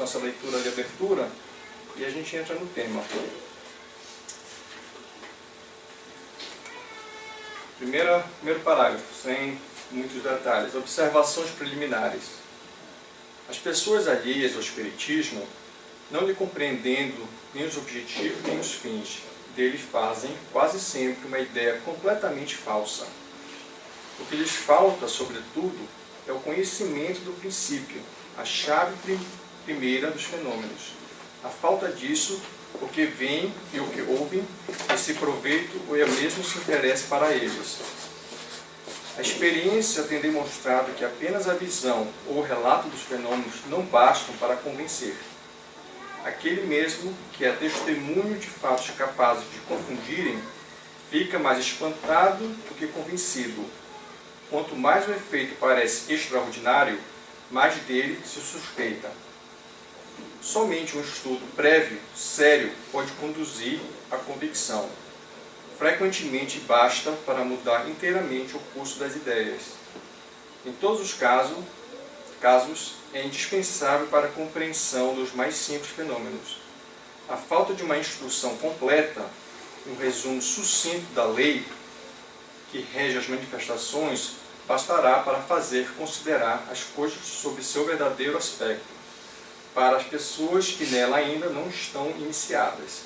nossa leitura de abertura e a gente entra no tema. Primeiro parágrafo, sem muitos detalhes. Observações preliminares. As pessoas alheias ao espiritismo, não lhe compreendendo nem os objetivos nem os fins, dele fazem quase sempre uma ideia completamente falsa. O que lhes falta, sobretudo, é o conhecimento do princípio, a chave primeira dos fenômenos. A falta disso, o que veem e o que ouvem, esse proveito ou é mesmo se interesse para eles. A experiência tem demonstrado que apenas a visão ou o relato dos fenômenos não bastam para convencer. Aquele mesmo que é testemunho de fatos capazes de confundirem, fica mais espantado do que convencido. Quanto mais o efeito parece extraordinário, mais dele se suspeita. Somente um estudo prévio, sério, pode conduzir à convicção. Frequentemente basta para mudar inteiramente o curso das ideias. Em todos os casos, é indispensável para a compreensão dos mais simples fenômenos. A falta de uma instrução completa, um resumo sucinto da lei que rege as manifestações, bastará para fazer considerar as coisas sob seu verdadeiro aspecto, para as pessoas que nela ainda não estão iniciadas.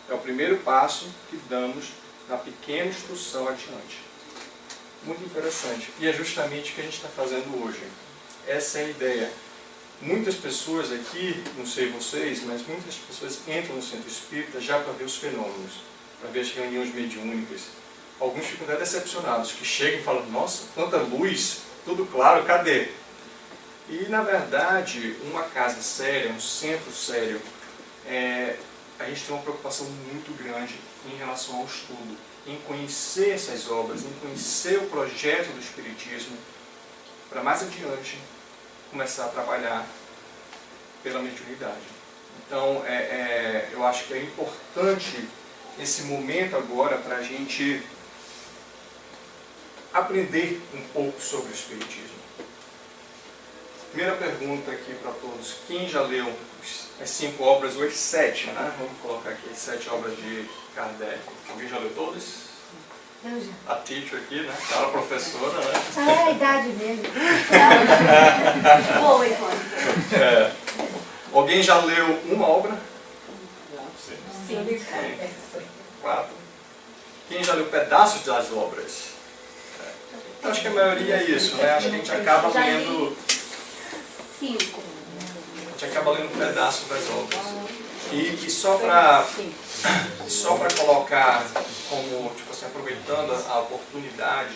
É o primeiro passo que damos na pequena instrução adiante. Muito interessante. E é justamente o que a gente está fazendo hoje. Essa é a ideia. Muitas pessoas aqui, não sei vocês, mas muitas pessoas entram no centro espírita já para ver os fenômenos, para ver as reuniões mediúnicas. Alguns ficam até decepcionados, que chegam e falam, nossa, tanta luz, tudo claro, cadê? E, na verdade, uma casa séria, um centro sério, a gente tem uma preocupação muito grande em relação ao estudo, em conhecer essas obras, em conhecer o projeto do Espiritismo, para mais adiante começar a trabalhar pela mediunidade. Então, eu acho que é importante esse momento agora para a gente aprender um pouco sobre o Espiritismo. Primeira pergunta aqui para todos. Quem já leu as 5 obras, ou as 7, né? Vamos colocar aqui as 7 obras de Kardec. Alguém já leu todas? Eu já. A teacher aqui, né? Ela é professora, né? É a idade mesmo. Boa, Ivone. Alguém já leu uma obra? Sim. 4. Quem já leu pedaços das obras? Então, acho que a maioria é isso, né? Acho que a gente acaba lendo... 5. A gente acaba lendo um pedaço das obras. E só para colocar como, tipo assim, aproveitando a oportunidade,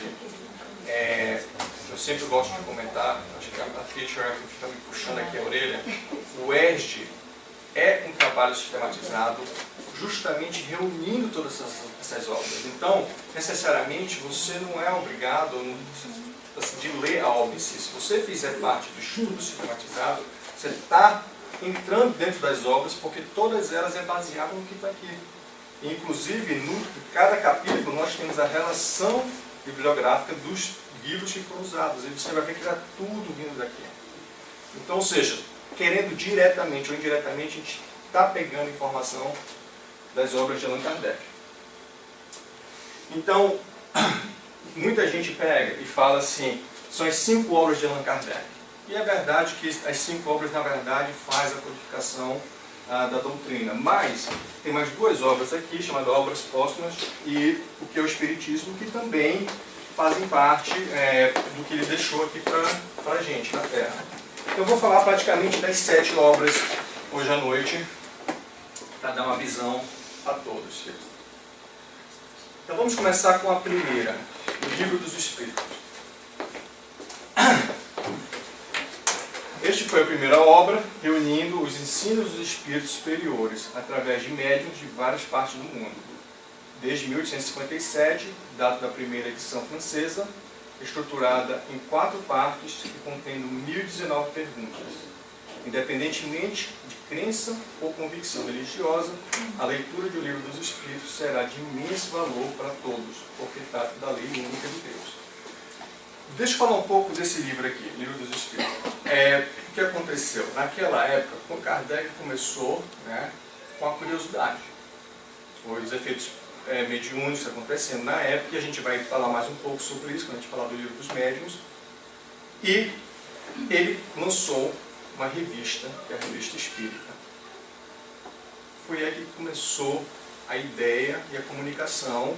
eu sempre gosto de comentar, acho que a teacher fica me puxando aqui a orelha, o ESD é um trabalho sistematizado, justamente reunindo todas essas obras. Então, necessariamente, você não é obrigado assim, de ler a obra em si. Se você fizer parte do estudo sistematizado, você está entrando dentro das obras, porque todas elas é baseado no que está aqui. Inclusive, em cada capítulo, nós temos a relação bibliográfica dos livros que foram usados. E você vai ver que está tudo vindo daqui. Então, ou seja, querendo diretamente ou indiretamente, a gente está pegando informação das obras de Allan Kardec. Então, muita gente pega e fala assim, são as 5 obras de Allan Kardec. E é verdade que as 5 obras, na verdade, faz a codificação da doutrina. Mas tem mais 2 obras aqui, chamadas Obras Póstumas e o que é o Espiritismo, que também fazem parte do que ele deixou aqui para a gente, na Terra. Então eu vou falar praticamente das 7 obras hoje à noite, para dar uma visão a todos. Então vamos começar com a primeira, o Livro dos Espíritos. Este foi a primeira obra, reunindo os ensinos dos espíritos superiores, através de médiuns de várias partes do mundo. Desde 1857, data da primeira edição francesa, estruturada em 4 partes e contendo 1019 perguntas. Independentemente de crença ou convicção religiosa, a leitura do Livro dos Espíritos será de imenso valor para todos, porque trata da lei única de Deus. Deixa eu falar um pouco desse livro aqui, Livro dos Espíritos. o que aconteceu? Naquela época, o Kardec começou, né, com a curiosidade. Foi os efeitos mediúnicos acontecendo na época, e a gente vai falar mais um pouco sobre isso quando a gente falar do livro dos médiuns. E ele lançou uma revista, que é a Revista Espírita. Foi aí que começou a ideia e a comunicação,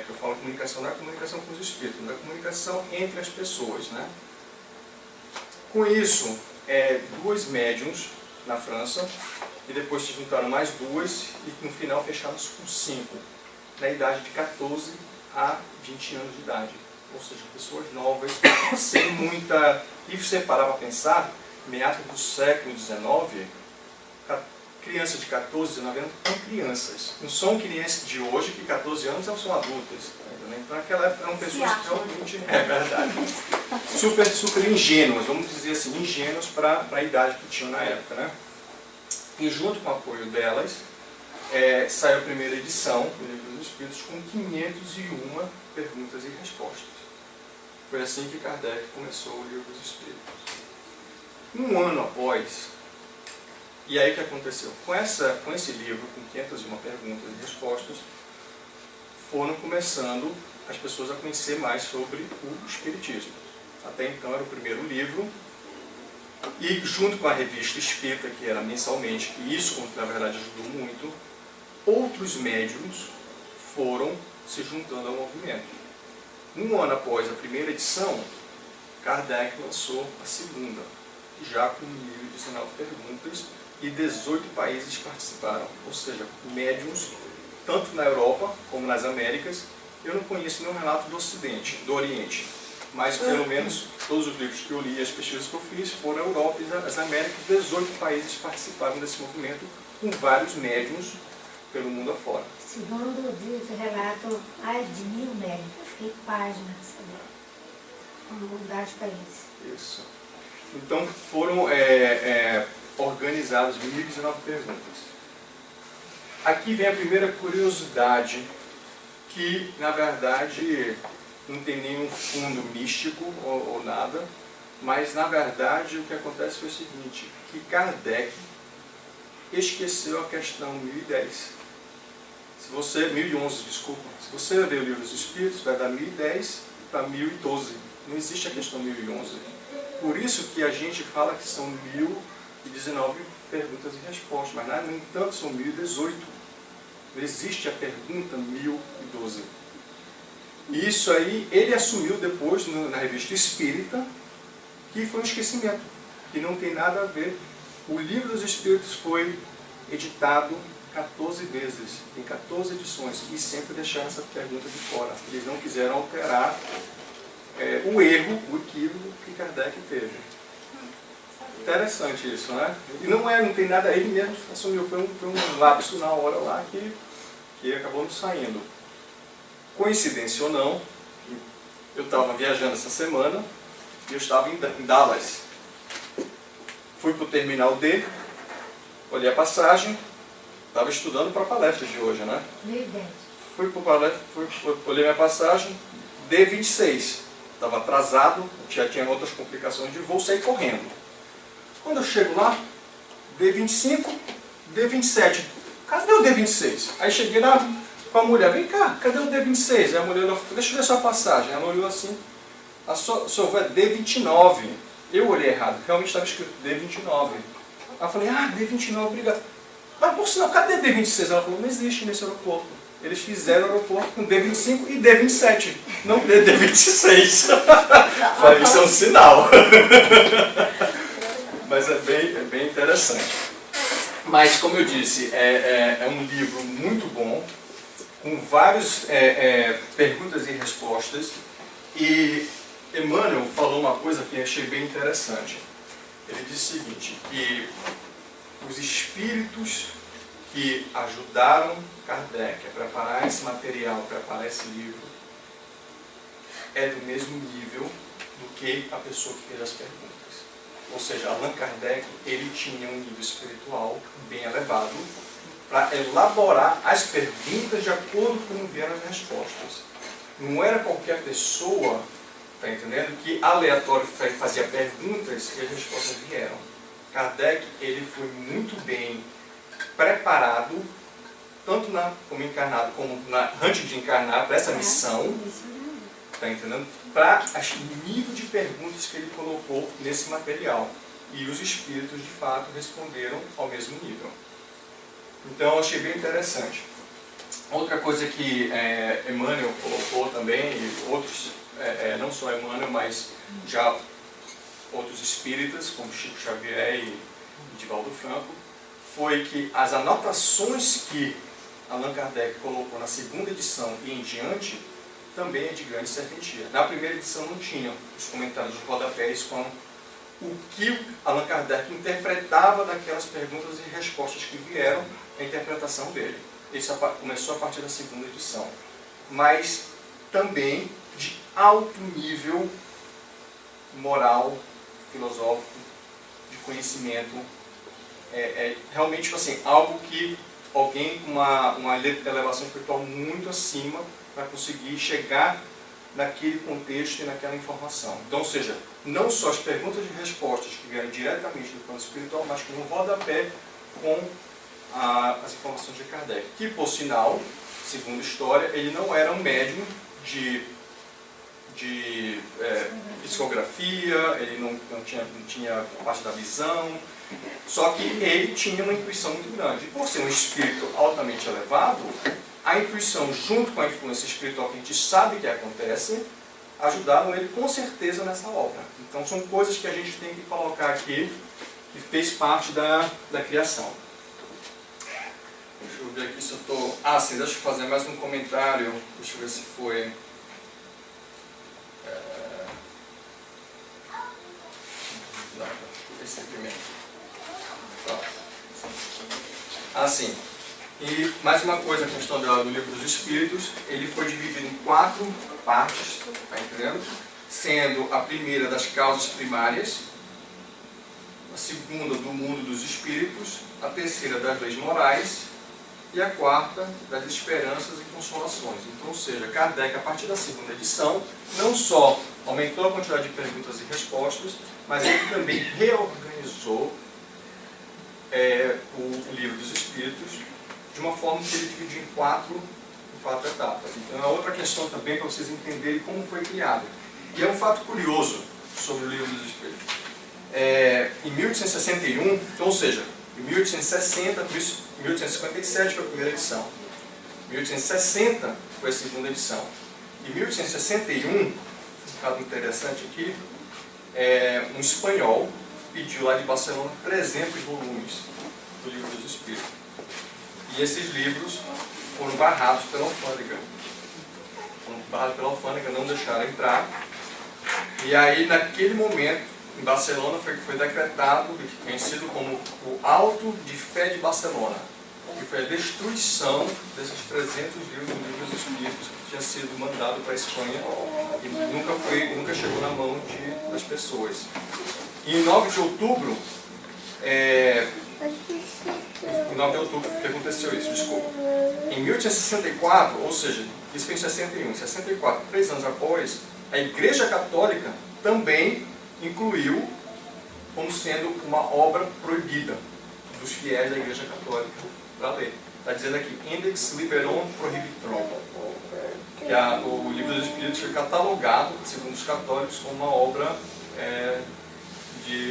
eu falo comunicação, não é comunicação com os espíritos, mas é comunicação entre as pessoas, né? Com isso, duas médiums na França, e depois se juntaram mais duas, e no final fecharam-se com 5, na idade de 14 a 20 anos de idade. Ou seja, pessoas novas, sem muita... E você parar para pensar, meados do século XIX, crianças de 14, 19 anos são crianças. Não são crianças de hoje que 14 anos são adultas. Então naquela época eram pessoas realmente, verdade, super ingênuas, vamos dizer assim, ingênuas para a idade que tinham na época, né? E junto com o apoio delas, saiu a primeira edição do Livro dos Espíritos com 501 perguntas e respostas. Foi assim que Kardec começou o Livro dos Espíritos. Um ano após, e aí o que aconteceu? Com esse livro, com 501 perguntas e respostas, foram começando as pessoas a conhecer mais sobre o Espiritismo. Até então era o primeiro livro, e junto com a Revista Espírita, que era mensalmente, que isso, na verdade, ajudou muito, outros médiuns foram se juntando ao movimento. Um ano após a primeira edição, Kardec lançou a segunda, já com 1.019 perguntas, e 18 países participaram, ou seja, médiuns, tanto na Europa como nas Américas. Eu não conheço nenhum relato do Ocidente, do Oriente, mas pelo menos todos os livros que eu li e as pesquisas que eu fiz foram a Europa e as Américas. 18 países participaram desse movimento, com vários médiuns pelo mundo afora. Segundo diz o relato, mais de 1.000 médicos, eu fiquei páginas com vários países. Isso. Então foram organizadas 1.019 perguntas. Aqui vem a primeira curiosidade, que na verdade não tem nenhum fundo místico ou nada, mas na verdade o que acontece foi o seguinte, que Kardec esqueceu a questão 1010. Se você, 1011, desculpa, se você ler o Livro dos Espíritos, vai dar 1010 para 1012. Não existe a questão 1011. Por isso que a gente fala que são 1.019 perguntas e respostas, mas no entanto são 1.018. Não existe a pergunta 1012. E isso aí ele assumiu depois na Revista Espírita, que foi um esquecimento, que não tem nada a ver. O Livro dos Espíritos foi editado 14 vezes, em 14 edições, e sempre deixaram essa pergunta de fora. Eles não quiseram alterar o erro, o equívoco que Kardec teve. Interessante isso, né? E não tem nada, ele mesmo assumiu, foi um lapso na hora lá que acabou não saindo. Coincidência ou não, eu estava viajando essa semana e eu estava em Dallas. Fui para o terminal D, olhei a passagem, estava estudando para a palestra de hoje, né? 1010. Fui para a palestra, olhei minha passagem, D26. Estava atrasado, já tinha outras complicações de voo, saí correndo. Quando eu chego lá, D25, D27. Cadê o D26? Aí cheguei lá com a mulher, vem cá, cadê o D26? Aí a mulher falou, deixa eu ver sua passagem. Ela olhou assim, a sua voo é D29. Eu olhei errado, realmente estava escrito D29. Aí eu falei, D29, obrigado. Mas por sinal, cadê D26? Ela falou, não existe nesse aeroporto. Eles fizeram o aeroporto com D25 e D27, não D26. Falei, isso é um sinal. Mas é bem interessante. Mas, como eu disse, é um livro muito bom, com várias perguntas e respostas. E Emmanuel falou uma coisa que eu achei bem interessante. Ele disse o seguinte, que os espíritos que ajudaram Kardec a preparar esse material, preparar esse livro, é do mesmo nível do que a pessoa que fez as perguntas. Ou seja, Allan Kardec, ele tinha um nível espiritual bem elevado para elaborar as perguntas de acordo com como vieram as respostas. Não era qualquer pessoa Está entendendo? Que aleatório fazia perguntas e as respostas vieram. Kardec, ele foi muito bem preparado, tanto como encarnado, como antes de encarnar, para essa missão. Está entendendo? Para o nível de perguntas que ele colocou nesse material. E os espíritos, de fato, responderam ao mesmo nível. Então, eu achei bem interessante. Outra coisa que Emmanuel colocou também, e outros, não só Emmanuel, mas já outros espíritas, como Chico Xavier e Divaldo Franco, foi que as anotações que Allan Kardec colocou na segunda edição e em diante, também é de grande serventia. Na primeira edição não tinha os comentários de rodapés com o que Allan Kardec interpretava daquelas perguntas e respostas que vieram, a interpretação dele. Isso começou a partir da segunda edição. Mas também de alto nível moral, filosófico, de conhecimento. Realmente, tipo assim, algo que alguém com uma elevação espiritual muito acima para conseguir chegar naquele contexto e naquela informação. Então, ou seja, não só as perguntas e respostas que vieram diretamente do plano espiritual, mas com um rodapé com as informações de Kardec. Que, por sinal, segundo a história, ele não era um médium de psicografia, ele não tinha a parte da visão, só que ele tinha uma intuição muito grande. E por ser um espírito altamente elevado, a intuição, junto com a influência espiritual que a gente sabe que acontece, ajudaram ele com certeza nessa obra. Então são coisas que a gente tem que colocar aqui, que fez parte da criação. Deixa eu ver aqui se eu estou... sim, deixa eu fazer mais um comentário. Deixa eu ver se foi... Esse primeiro. Sim. E mais uma coisa, a questão do Livro dos Espíritos, ele foi dividido em 4 partes, tá entendendo? Sendo a primeira das causas primárias, a segunda do mundo dos espíritos, a terceira das leis morais e a quarta das esperanças e consolações. Então, ou seja, Kardec, a partir da segunda edição, não só aumentou a quantidade de perguntas e respostas, mas ele também reorganizou o Livro dos Espíritos de uma forma que ele dividiu em quatro etapas. Então, é outra questão também para vocês entenderem como foi criado. E é um fato curioso sobre o Livro dos Espíritos. Em 1861, ou seja, em 1860, por isso, em 1857 foi a primeira edição. Em 1860 foi a segunda edição. Em 1861, um caso interessante aqui, um espanhol pediu lá de Barcelona 300 volumes do Livro dos Espíritos. E esses livros foram barrados pela alfândega. Não deixaram entrar. E aí, naquele momento, em Barcelona, foi decretado, conhecido como o Auto de Fé de Barcelona, que foi a destruição desses 300 livros do Livro dos Espíritos que tinha sido mandado para a Espanha e nunca chegou na mão das pessoas. E em 9 de outubro, que aconteceu isso, desculpa. Em 1864, ou seja, isso foi em 61, 64, 3 anos após, a Igreja Católica também incluiu como sendo uma obra proibida dos fiéis da Igreja Católica para ler. Está dizendo aqui, Index Liberum Prohibitorum, que o Livro dos Espíritos foi catalogado, segundo os católicos, como uma obra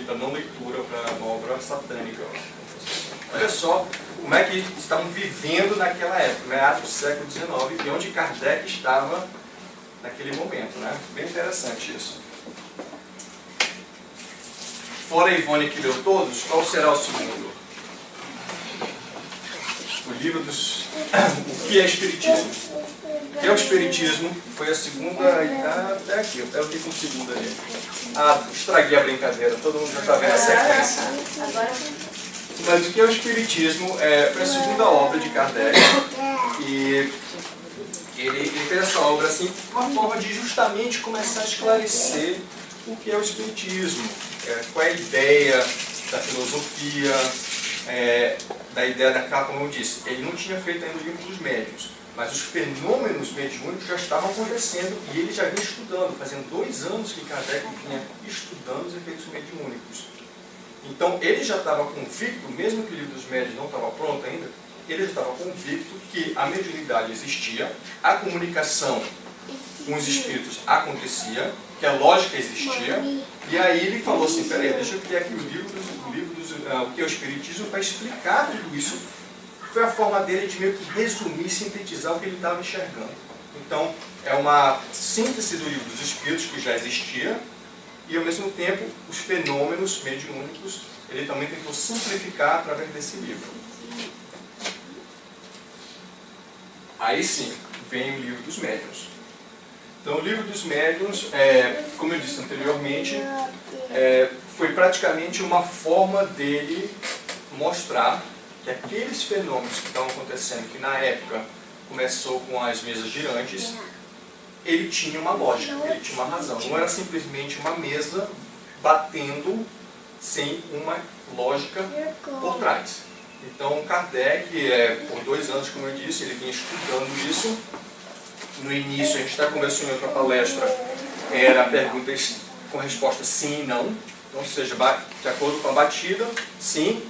da não leitura, para uma obra satânica. Olha só como é que estavam vivendo naquela época, meados do século XIX, e onde Kardec estava naquele momento, né? Bem interessante isso. Fora a Ivone que leu todos, qual será o segundo? O livro dos... O que é Espiritismo? O que é o Espiritismo? Foi a segunda... até aqui, eu fiquei com a segunda ali. Estraguei a brincadeira, todo mundo já está vendo a sequência. Mas o que é o Espiritismo? Foi a segunda obra de Kardec. E ele fez essa obra assim, uma forma de justamente começar a esclarecer o que é o Espiritismo, qual é a ideia da filosofia, da ideia como eu disse, ele não tinha feito ainda o Livro dos Médiuns, Mas os fenômenos mediúnicos já estavam acontecendo e ele já vinha estudando. Fazendo 2 anos que Kardec vinha estudando os efeitos mediúnicos. Então ele já estava convicto, mesmo que o livro dos médiuns não estava pronto ainda, ele já estava convicto que a mediunidade existia, a comunicação com os espíritos acontecia, que a lógica existia, e aí ele falou assim, peraí, deixa eu criar aqui o o que é o Espiritismo para explicar tudo isso. Foi a forma dele de meio que resumir, sintetizar o que ele estava enxergando. Então, é uma síntese do livro dos Espíritos, que já existia, e ao mesmo tempo, os fenômenos mediúnicos, ele também tentou simplificar através desse livro. Aí sim, vem o livro dos médiuns. Então, o livro dos médiuns, como eu disse anteriormente, foi praticamente uma forma dele mostrar que aqueles fenômenos que estavam acontecendo, que na época começou com as mesas girantes, ele tinha uma lógica, ele tinha uma razão. Não era simplesmente uma mesa batendo sem uma lógica por trás. Então, Kardec, por 2 anos, como eu disse, ele vinha estudando isso. No início, a gente até conversou em outra palestra, era perguntas com resposta sim e não. Então, ou seja, de acordo com a batida, sim,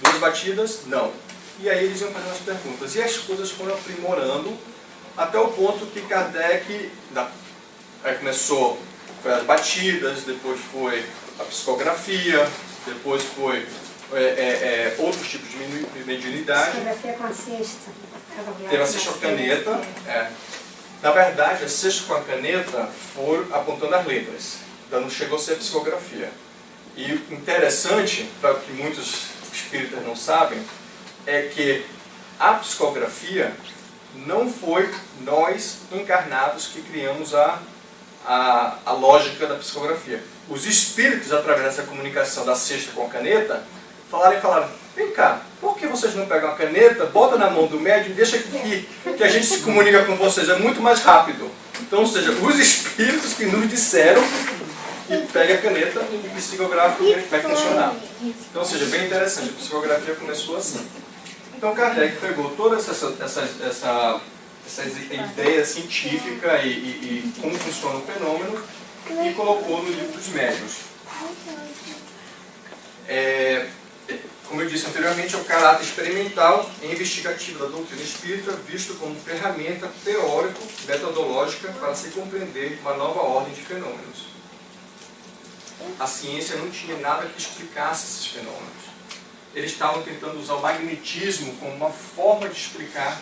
2 batidas, não. E aí eles iam fazendo as perguntas. E as coisas foram aprimorando até o ponto que Kardec começou, foi as batidas, depois foi a psicografia, depois foi outros tipos de mediunidade. Psicografia com a cesta. Teve a cesta com a caneta. Na verdade, a cesta com a caneta foi apontando as letras. Então não chegou a ser a psicografia. E interessante, para o que muitos espíritas não sabem, é que a psicografia não foi nós encarnados que criamos a lógica da psicografia. Os espíritos, através dessa comunicação da cesta com a caneta, falaram, vem cá, por que vocês não pegam a caneta, bota na mão do médium e deixa que a gente se comunica com vocês, é muito mais rápido. Então, ou seja, os espíritos que nos disseram que pega a caneta e psicografa vai funcionar. Então, ou seja, bem interessante, a psicografia começou assim. Então, Kardec pegou toda essa ideia científica e como funciona o fenômeno e colocou no livro dos médiuns. Como eu disse anteriormente, é o caráter experimental e investigativo da doutrina espírita, visto como ferramenta teórico-metodológica para se compreender uma nova ordem de fenômenos. A ciência não tinha nada que explicasse esses fenômenos. Eles estavam tentando usar o magnetismo como uma forma de explicar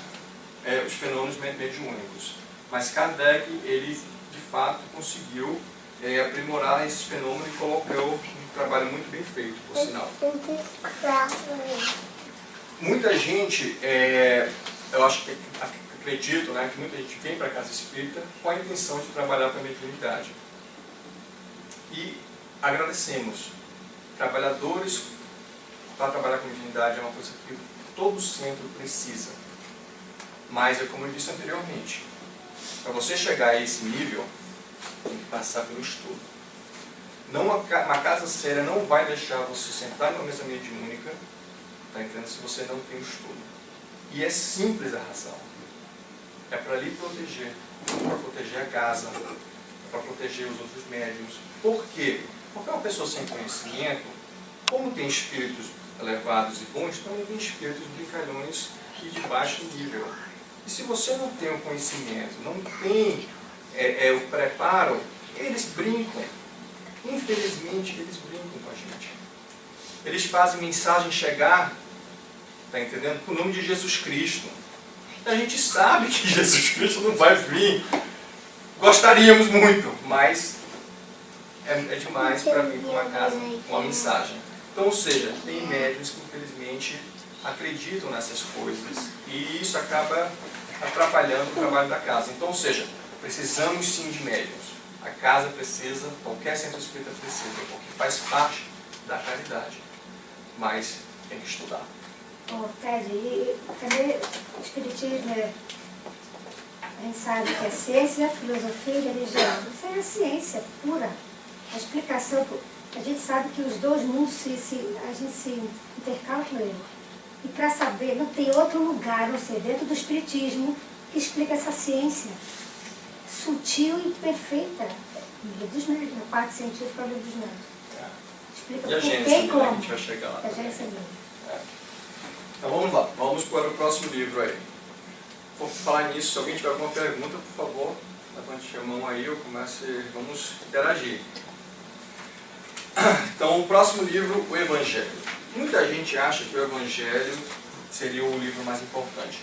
os fenômenos mediúnicos. Mas Kardec, ele de fato conseguiu aprimorar esses fenômenos e colocou um trabalho muito bem feito, por sinal. Muita gente, eu acho que acredito, né, que muita gente vem para a casa espírita com a intenção de trabalhar com a mediunidade. E agradecemos. Trabalhadores para trabalhar com mediunidade é uma coisa que todo centro precisa. Mas é como eu disse anteriormente, para você chegar a esse nível, tem que passar pelo estudo. Uma casa séria não vai deixar você sentar numa mesa mediúnica, tá entendendo? Se você não tem o estudo. E é simples a razão. É para lhe proteger, para proteger a casa, para proteger os outros médiuns. Por quê? Porque uma pessoa sem conhecimento, como tem espíritos elevados e bons, também tem espíritos brincalhões e de baixo nível. E se você não tem o conhecimento, não tem o preparo, eles brincam. Infelizmente, eles brincam com a gente. Eles fazem mensagem chegar, tá entendendo? Com o nome de Jesus Cristo. A gente sabe que Jesus Cristo não vai vir. Gostaríamos muito, mas é demais para vir para uma casa com uma mensagem. Então, ou seja, tem médiuns que infelizmente acreditam nessas coisas e isso acaba atrapalhando o trabalho da casa. Então, ou seja, precisamos sim de médiuns. A casa precisa, qualquer centro espírita precisa, porque faz parte da caridade. Mas tem que estudar. Ted, e também o espiritismo, a gente sabe que a ciência, a filosofia e a religião, isso é a ciência pura. A explicação, a gente sabe que os dois mundos, a gente se intercala com ele. E para saber, não tem outro lugar, não sei, dentro do espiritismo, que explica essa ciência sutil e perfeita. No livro dos médios, na parte científica do livro dos médios. Explica E a por Gênesis que e também, né, que a como. gente vai chegar lá. A Gênesis também. Então vamos lá, vamos para o próximo livro aí. Vou falar nisso, se alguém tiver alguma pergunta, por favor, levante a mão aí, vamos interagir. Então, o próximo livro, o Evangelho. Muita gente acha que o Evangelho seria o livro mais importante.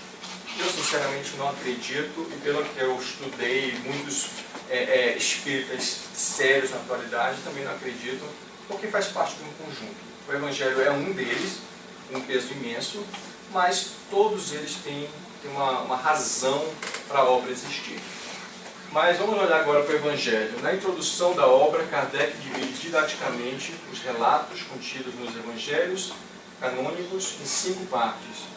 Eu, sinceramente, não acredito, e pelo que eu estudei, muitos espíritas sérios na atualidade também não acreditam, porque faz parte de um conjunto. O Evangelho é um deles, um peso imenso, mas todos eles têm uma razão para a obra existir. Mas vamos olhar agora para o Evangelho. Na introdução da obra, Kardec divide didaticamente os relatos contidos nos Evangelhos canônicos em 5 partes: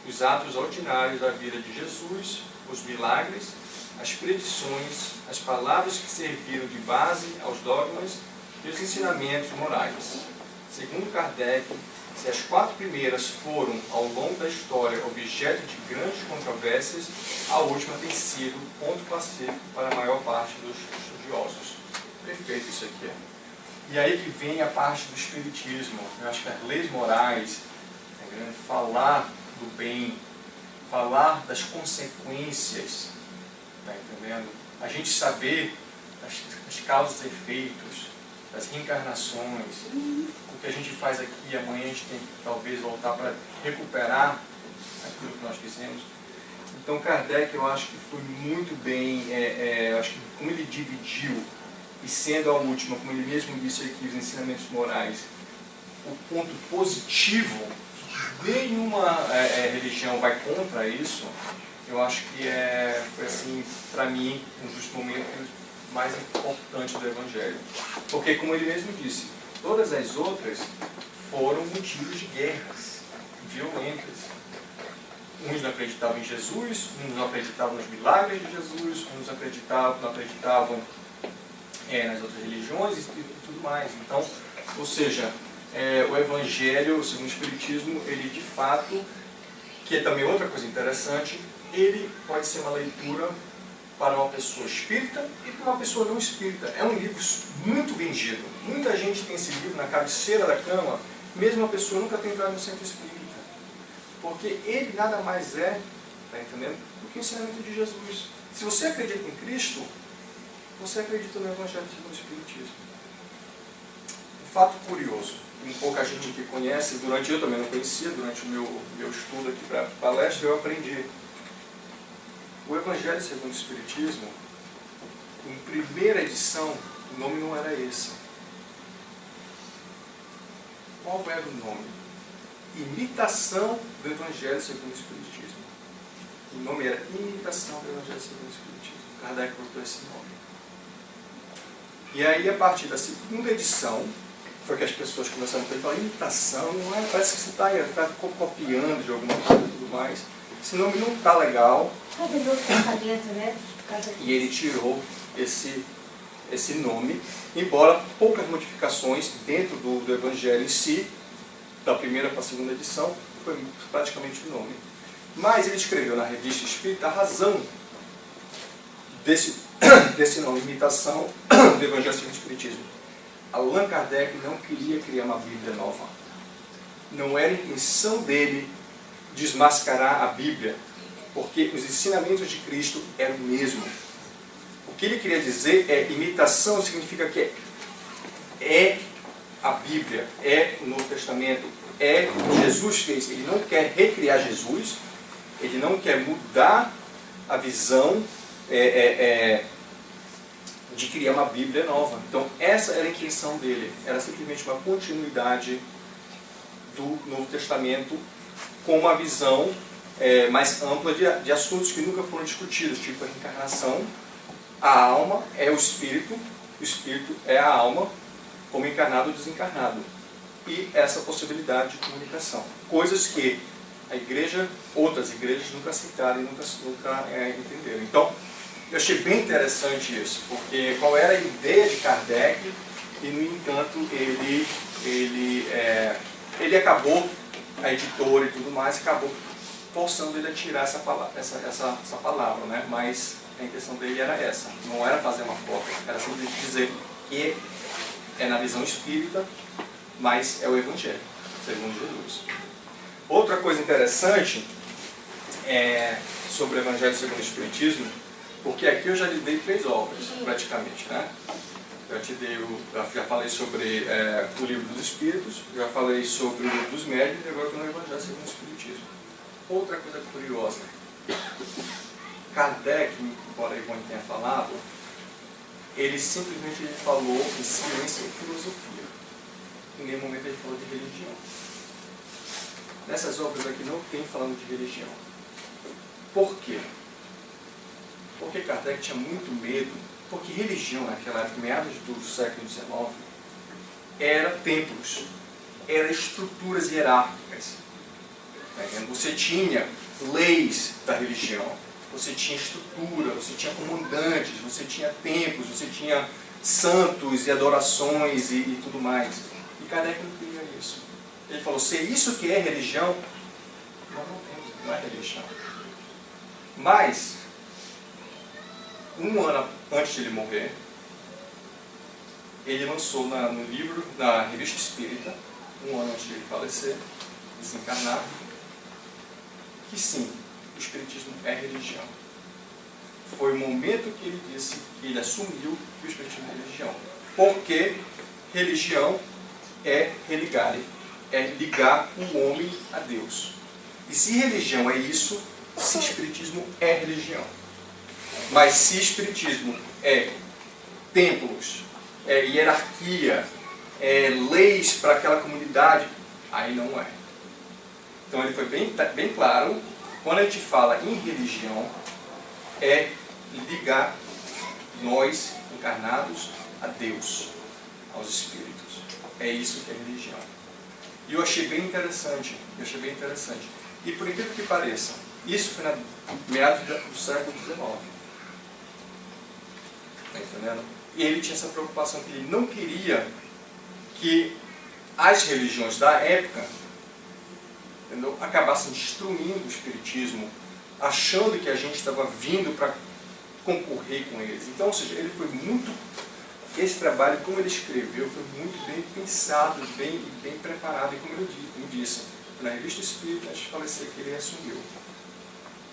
os atos ordinários da vida de Jesus, os milagres, as predições, as palavras que serviram de base aos dogmas e os ensinamentos morais. Segundo Kardec, se as 4 primeiras foram, ao longo da história, objeto de grandes controvérsias, a última tem sido ponto pacífico para a maior parte dos estudiosos. Perfeito isso aqui. E aí que vem a parte do Espiritismo. Eu acho que as leis morais, falar do bem, falar das consequências, tá entendendo? A gente saber as causas e efeitos, das reencarnações, o que a gente faz aqui, amanhã a gente tem que talvez voltar para recuperar aquilo que nós fizemos. Então Kardec, eu acho que foi muito bem, eu acho que como ele dividiu, e sendo a última, como ele mesmo disse aqui, os ensinamentos morais, o ponto positivo, nenhuma religião vai contra isso, eu acho que foi assim, para mim, um dos momentos mais importantes do Evangelho. Porque, como ele mesmo disse, todas as outras foram motivos de guerras violentas. Uns não acreditavam em Jesus, uns não acreditavam nos milagres de Jesus, uns não acreditavam nas outras religiões e tudo mais. Então, ou seja, o Evangelho, segundo o Espiritismo, ele de fato, que é também outra coisa interessante, ele pode ser uma leitura para uma pessoa espírita e para uma pessoa não espírita. É um livro muito vendido. Muita gente tem esse livro na cabeceira da cama, mesmo a pessoa nunca ter entrado no centro espírita. Porque ele nada mais tá entendendo, do que o ensinamento de Jesus. Se você acredita em Cristo, você acredita no Evangelho segundo o Espiritismo. Um fato curioso, que pouca gente aqui conhece, eu também não conhecia, durante o meu estudo aqui para a palestra, eu aprendi. O Evangelho segundo o Espiritismo, em primeira edição, o nome não era esse. Qual era o nome? Imitação do Evangelho segundo o Espiritismo. O nome era Imitação do Evangelho segundo o Espiritismo. Kardec botou esse nome. E aí, a partir da segunda edição, foi que as pessoas começaram a falar, imitação, parece que você está copiando de alguma coisa e tudo mais. Esse nome não está legal. Cadê meu pensamento, né? E ele tirou esse nome, embora poucas modificações dentro do Evangelho em si, da primeira para a segunda edição, foi praticamente o nome. Mas ele escreveu na Revista Espírita a razão desse nome, Imitação do Evangelho segundo o Espiritismo. Allan Kardec não queria criar uma Bíblia nova. Não era a intenção dele desmascarar a Bíblia, porque os ensinamentos de Cristo eram o mesmo. O que ele queria dizer imitação significa que é a Bíblia, é o Novo Testamento, é o que Jesus fez. Ele não quer recriar Jesus, ele não quer mudar a visão de criar uma Bíblia nova. Então essa era a intenção dele, era simplesmente uma continuidade do Novo Testamento com uma visão mais ampla de assuntos que nunca foram discutidos, tipo a reencarnação. A alma é o espírito é a alma, como encarnado ou desencarnado. E essa possibilidade de comunicação. Coisas que outras igrejas nunca aceitaram e nunca entenderam. Então, eu achei bem interessante isso, porque qual era a ideia de Kardec e, no entanto, ele acabou, a editora e tudo mais, acabou forçando ele a tirar essa palavra, né? Mas a intenção dele era essa, não era fazer uma cópia, era simplesmente dizer que é na visão espírita, mas é o Evangelho, segundo Jesus. Outra coisa interessante sobre o Evangelho segundo o Espiritismo, porque aqui eu já lhe dei 3 obras, praticamente, né? Já falei sobre o Livro dos Espíritos, já falei sobre o Livro dos Médiuns e agora estou no Evangelho segundo o Espiritismo. Outra coisa curiosa, Kardec, embora Ivone tenha falado, ele simplesmente falou em ciência e filosofia. Em nenhum momento ele falou de religião. Nessas obras aqui não tem falando de religião. Por quê? Porque Kardec tinha muito medo, porque religião naquela época, meados do século XIX, era templos, era estruturas hierárquicas. Você tinha leis da religião, você tinha estrutura, você tinha comandantes, você tinha templos, você tinha santos e adorações e tudo mais. E Kardec não queria isso. Ele falou, se isso que é religião, nós não temos, não é religião. Mas, um ano antes de ele morrer, ele lançou no livro, na Revista Espírita, um ano antes de ele falecer, desencarnar, que sim, o Espiritismo é religião. Foi o momento que ele disse, que ele assumiu que o Espiritismo é religião. Porque religião é religare, é ligar o homem a Deus. E se religião é isso, se Espiritismo é religião. Mas se Espiritismo é templos, é hierarquia, é leis para aquela comunidade, aí não é. Então ele foi bem claro, quando a gente fala em religião, é ligar nós, encarnados, a Deus, aos Espíritos. É isso que é religião. E eu achei bem interessante, E por incrível que pareça, isso foi na meados do século XIX. Está entendendo? E ele tinha essa preocupação que ele não queria que as religiões da época, entendeu, acabassem destruindo o Espiritismo, achando que a gente estava vindo para concorrer com eles. Então, ou seja, ele foi muito... Esse trabalho, como ele escreveu, foi muito bem pensado, bem preparado. E como eu disse, na Revista Espírita, antes de falecer, que ele assumiu.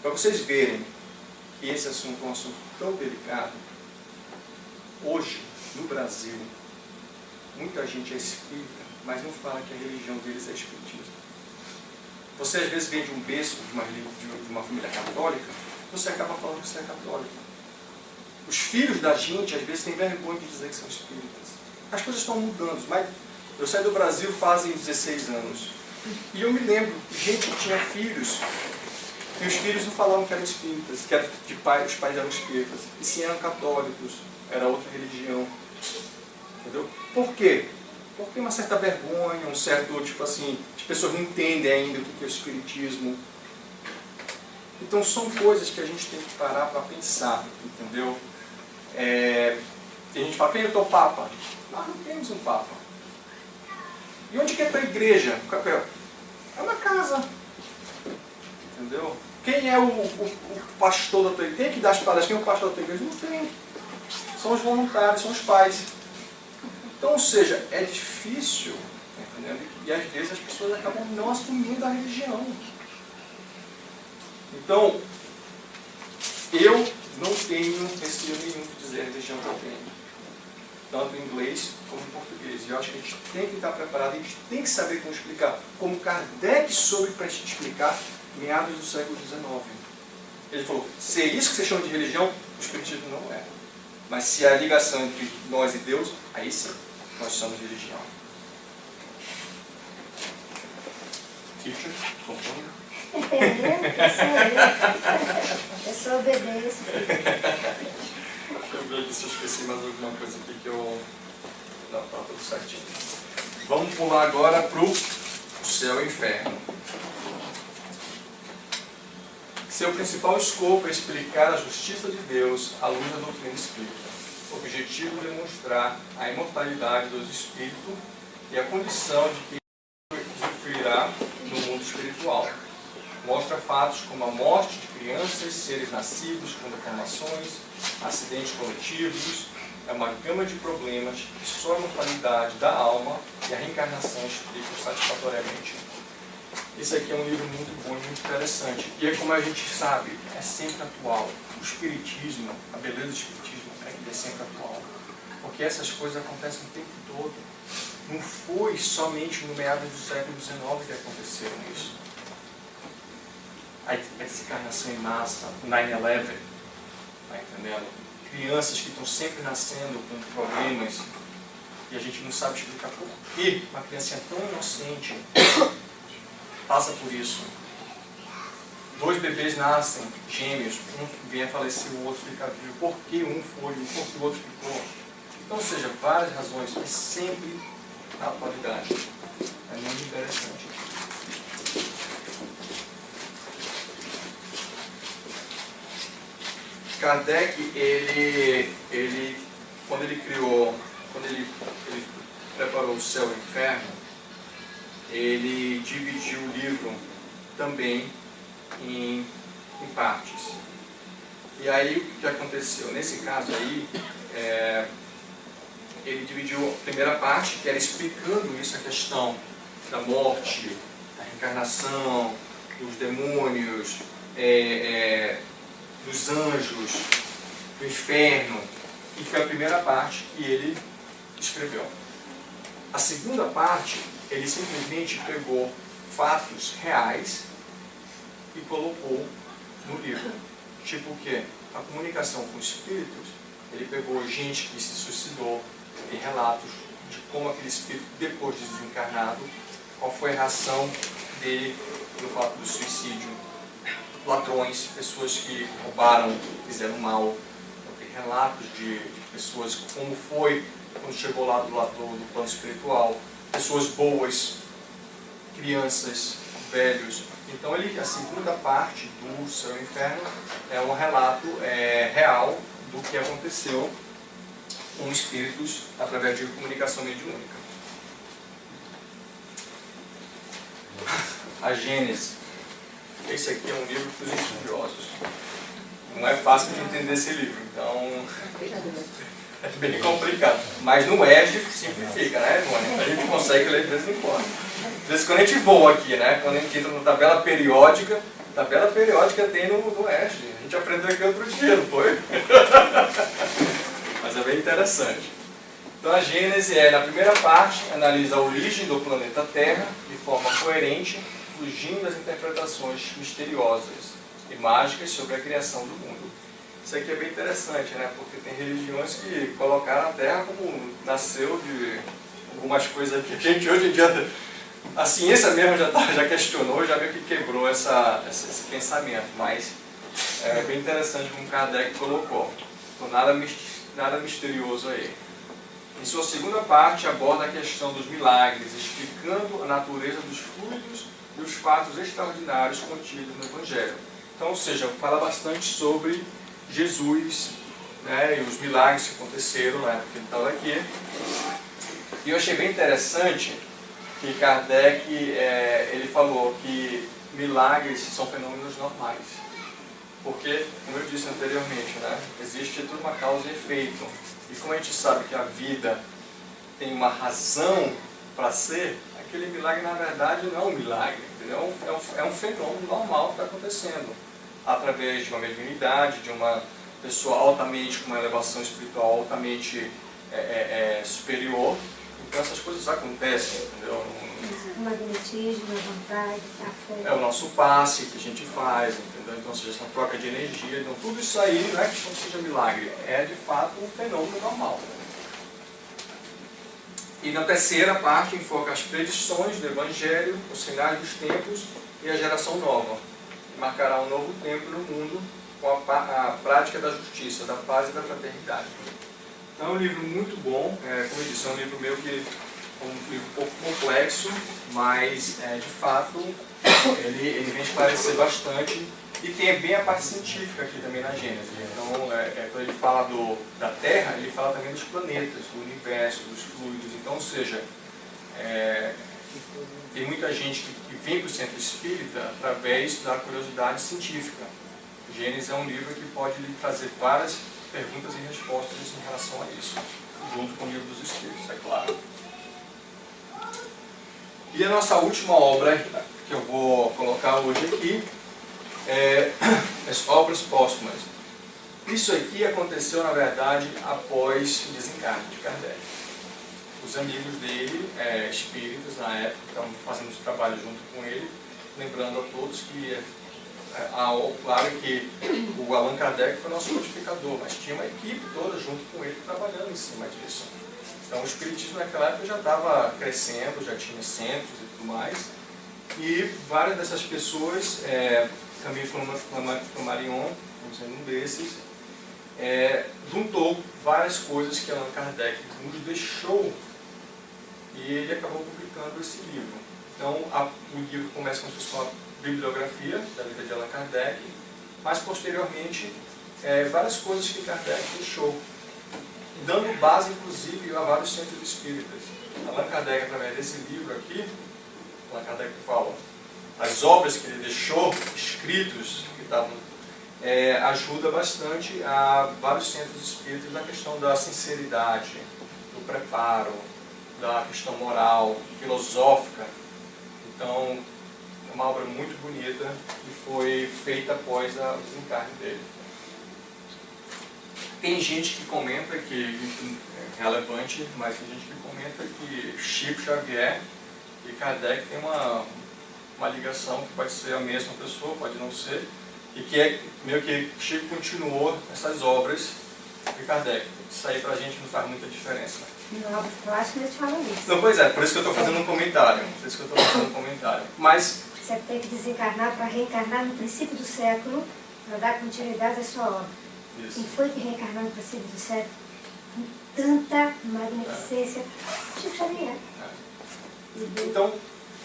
Para vocês verem que esse assunto é um assunto tão delicado, hoje, no Brasil, muita gente é espírita, mas não fala que a religião deles é espiritismo. Você às vezes vem de um berço, de uma família católica, você acaba falando que você é católico. Os filhos da gente, às vezes, têm vergonha de dizer que são espíritas. As coisas estão mudando, mas eu saí do Brasil fazem 16 anos. E eu me lembro de gente que tinha filhos, e os filhos não falavam que eram espíritas, que os pais eram espíritas, e sim eram católicos, era outra religião. Entendeu? Por quê? Porque uma certa vergonha, um certo, tipo assim, as pessoas não entendem ainda o que é o espiritismo. Então são coisas que a gente tem que parar para pensar, entendeu? Tem gente que fala, quem é o teu Papa? Nós não temos um Papa. E onde que é a tua igreja? É uma casa. Entendeu? Quem é o pastor da tua igreja? Quem é que dá as palestras? Quem é o pastor da tua igreja? Não tem. São os voluntários, são os pais. Então, ou seja, é difícil, entendeu? E às vezes as pessoas acabam não assumindo a religião. Então, eu não tenho receio nenhum de dizer a religião que eu tenho, tanto em inglês como em português. E eu acho que a gente tem que estar preparado, a gente tem que saber como explicar, como Kardec soube para explicar meados do século XIX. Ele falou, se é isso que vocês chamam de religião, o Espiritismo não é. Mas se há ligação entre nós e Deus, aí sim, nós somos religião. Teacher, concorda? Entendeu? Eu só obedeço. Deixa eu ver aqui se eu esqueci mais alguma coisa aqui que eu... Não, tá tudo certinho. Vamos pular agora para o céu e inferno. Seu principal escopo é explicar a justiça de Deus à luz da doutrina espírita. O objetivo é demonstrar a imortalidade dos espíritos e a condição de que usufruirá no mundo espiritual. Mostra fatos como a morte de crianças, seres nascidos com deformações, acidentes coletivos. É uma gama de problemas que só a mortalidade da alma e a reencarnação explicam satisfatoriamente. Esse aqui é um livro muito bom e muito interessante. E é como a gente sabe, é sempre atual. O Espiritismo, a beleza do Espiritismo é que ele é sempre atual. Porque essas coisas acontecem o tempo todo. Não foi somente no meados do século XIX que aconteceram isso. A desencarnação em massa, o 9/11, tá entendendo? Crianças que estão sempre nascendo com problemas e a gente não sabe explicar por que uma criança tão inocente passa por isso. 2 bebês nascem, gêmeos, um vem a falecer, o outro fica vivo. Por que um foi, por que o outro ficou? Então, ou seja, várias razões, é sempre a atualidade. É muito interessante. Kardec, quando ele preparou o céu e o inferno, ele dividiu o livro também em partes. E aí, o que aconteceu? Nesse caso aí, ele dividiu a primeira parte, que era explicando isso, a questão da morte, da reencarnação, dos demônios, dos anjos, do inferno, que foi a primeira parte que ele escreveu. A segunda parte, ele simplesmente pegou fatos reais e colocou no livro. Tipo o quê? A comunicação com espíritos, ele pegou gente que se suicidou, tem relatos de como aquele espírito, depois de desencarnado, qual foi a reação dele no fato do suicídio. Ladrões, pessoas que roubaram, fizeram mal. Então, tem relatos de pessoas, como foi quando chegou lá do plano espiritual. Pessoas boas, crianças, velhos. Então, a segunda parte do Céu e Inferno é um relato real do que aconteceu com espíritos através de comunicação mediúnica. A Gênese. Esse aqui é um livro para os estudiosos. Não é fácil de entender esse livro, então é bem complicado. Mas no ESG simplifica, né, Mônica? A gente consegue ler de vez em quando. De vez em quando a gente voa aqui, né? Quando a gente entra na tabela periódica tem no ESG. A gente aprendeu aqui outro dia, não foi? Mas é bem interessante. Então a Gênese na primeira parte, analisa a origem do planeta Terra de forma coerente, fugindo das interpretações misteriosas e mágicas sobre a criação do mundo. Isso aqui é bem interessante, né? Porque tem religiões que colocaram a Terra como nasceu de algumas coisas que a gente hoje em dia, a ciência mesmo já questionou, já meio que quebrou esse pensamento, mas é bem interessante como Kardec colocou. Então, nada misterioso aí. Em sua segunda parte, aborda a questão dos milagres, explicando a natureza dos fluidos e os fatos extraordinários contidos no Evangelho. Então, ou seja, fala bastante sobre Jesus, né, e os milagres que aconteceram na época que ele estava aqui. E eu achei bem interessante que Kardec ele falou que milagres são fenômenos normais. Porque, como eu disse anteriormente, né, existe toda uma causa e efeito. E como a gente sabe que a vida tem uma razão para ser, aquele milagre na verdade não é um milagre, entendeu? É um fenômeno normal que está acontecendo. Através de uma mediunidade, de uma pessoa altamente, com uma elevação espiritual altamente superior. Então essas coisas acontecem, entendeu? O magnetismo, a vontade, a fé. É o nosso passe que a gente faz, entendeu? Então, ou seja, essa troca de energia. Então, tudo isso aí não é que não seja milagre, é de fato um fenômeno normal. E na terceira parte enfoca as predições do Evangelho, os sinais dos tempos e a geração nova. Que marcará um novo tempo no mundo com a prática da justiça, da paz e da fraternidade. Então é um livro muito bom, como eu disse, é um livro meu que é um livro um pouco complexo, mas de fato ele vem esclarecer bastante e tem bem a parte científica aqui também na Gênese. Então quando ele fala da Terra, ele fala também dos planetas, do universo, dos fluidos. Então, ou seja, Tem muita gente que vem para o centro espírita através da curiosidade científica. Gênesis é um livro que pode lhe trazer várias perguntas e respostas em relação a isso, junto com o livro dos Espíritos, é claro. E a nossa última obra, que eu vou colocar hoje aqui, é as obras póstumas. Isso aqui aconteceu, na verdade, após o desencarne de Kardec. Os amigos dele, espíritas, na época, estavam fazendo esse trabalho junto com ele, lembrando a todos que, claro que o Allan Kardec foi nosso codificador, mas tinha uma equipe toda junto com ele trabalhando em cima disso. Então o espiritismo naquela época já estava crescendo, já tinha centros e tudo mais, e várias dessas pessoas, Camille Flammarion, sendo um desses, juntou várias coisas que Allan Kardec nos deixou, e ele acabou publicando esse livro. Então o livro começa com uma bibliografia da vida de Allan Kardec, mas posteriormente várias coisas que Kardec deixou, dando base inclusive a vários centros espíritas. Allan Kardec, através desse livro aqui, Allan Kardec fala as obras que ele deixou, escritos, que estavam, ajuda bastante a vários centros espíritas na questão da sinceridade, do preparo, da questão moral, filosófica. Então, é uma obra muito bonita e foi feita após o desencarne dele. Tem gente que comenta que é relevante, mas tem gente que comenta que Chico Xavier e Kardec têm uma ligação que pode ser a mesma pessoa, pode não ser, e que meio que Chico continuou essas obras de Kardec. Isso aí pra gente não faz muita diferença. Não, eu acho que eles falam isso. Não, pois é, por isso que eu estou fazendo um comentário. Mas você tem que desencarnar para reencarnar no princípio do século, para dar continuidade à sua obra. isso. Quem foi que reencarnou no princípio do século com tanta magnificência? Chico Xavier. Então,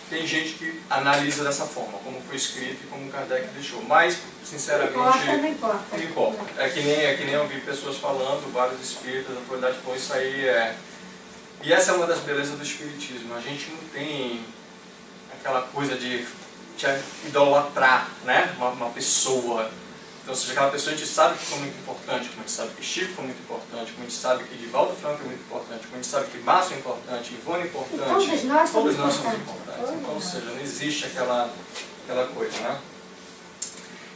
tem gente que analisa dessa forma, como foi escrito e como Kardec deixou. Mas, sinceramente, Não importa. Não importa. É que nem eu vi pessoas falando, vários espíritas, a atualidade, pô, isso aí é... E essa é uma das belezas do espiritismo. A gente não tem aquela coisa de idolatrar, né? uma pessoa. Então, ou seja, aquela pessoa a gente sabe que foi muito importante, como a gente sabe que Chico foi muito importante, como a gente sabe que Divaldo Franco é muito importante, como a gente sabe que Márcio é importante, Ivone é importante, todos nós somos importantes. Então, ou seja, não existe aquela coisa, né?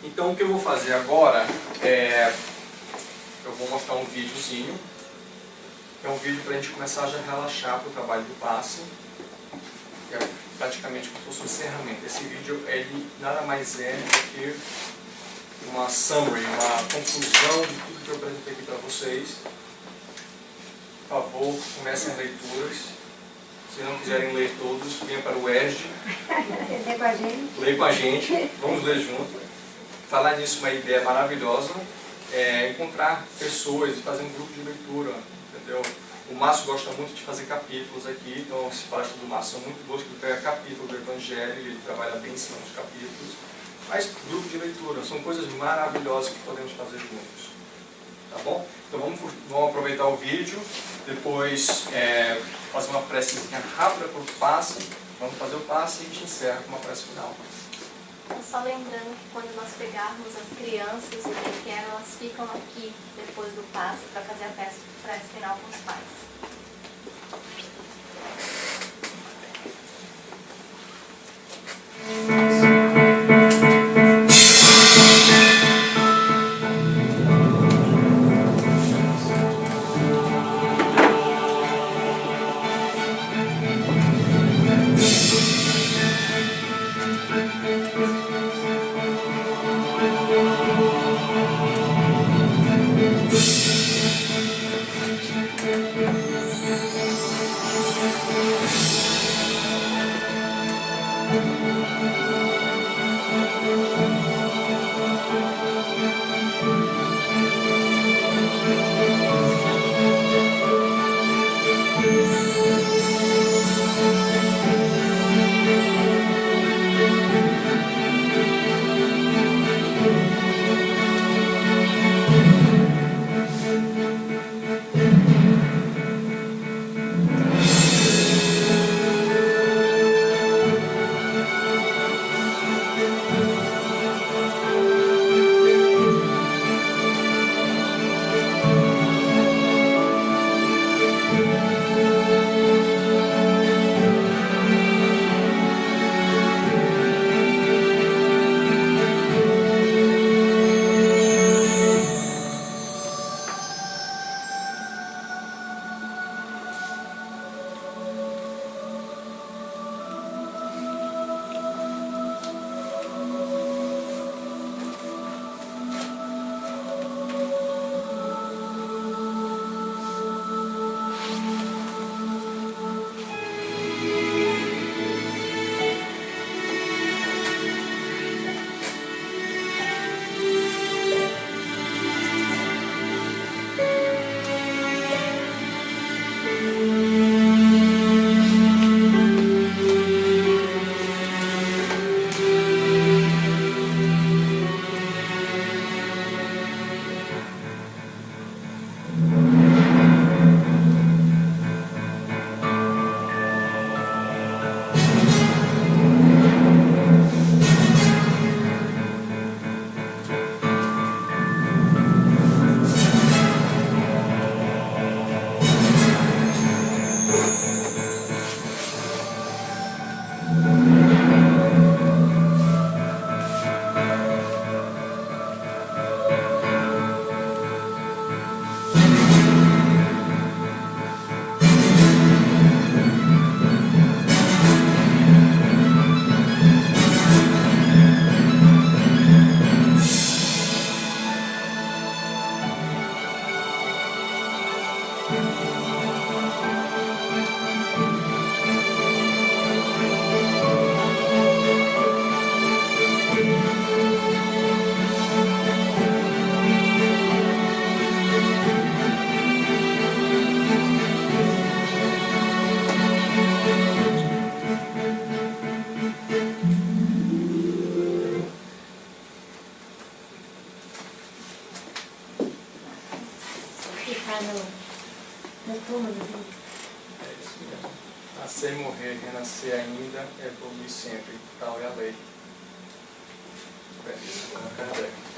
Então, o que eu vou fazer agora eu vou mostrar um videozinho, que é um vídeo para a gente começar já a relaxar para o trabalho do passe, que é praticamente como se fosse um encerramento. Esse vídeo, ele nada mais é do que uma summary, uma conclusão de tudo que eu apresentei aqui para vocês. Por favor, comecem as leituras. Se não quiserem ler todos, venham para o ERG. Lê com a gente. Lê com a gente, vamos ler junto. Falar nisso, uma ideia maravilhosa, encontrar pessoas e fazer um grupo de leitura, entendeu? O Márcio gosta muito de fazer capítulos aqui, então as palestras do Márcio são muito boas, porque ele pega capítulo do Evangelho e ele trabalha bem em cima dos capítulos. Mas grupo de leitura, são coisas maravilhosas que podemos fazer juntos. Tá bom? Então vamos aproveitar o vídeo, depois fazer uma precezinha rápida para o passe, vamos fazer o passe e a gente encerra com uma prece final. Só lembrando que quando nós pegarmos as crianças, o que quer, elas ficam aqui depois do passe para fazer a prece final com os pais. túmulo. É isso mesmo. Nascer e morrer, renascer ainda, evoluir sempre. Tal é a lei. É isso, Kardec.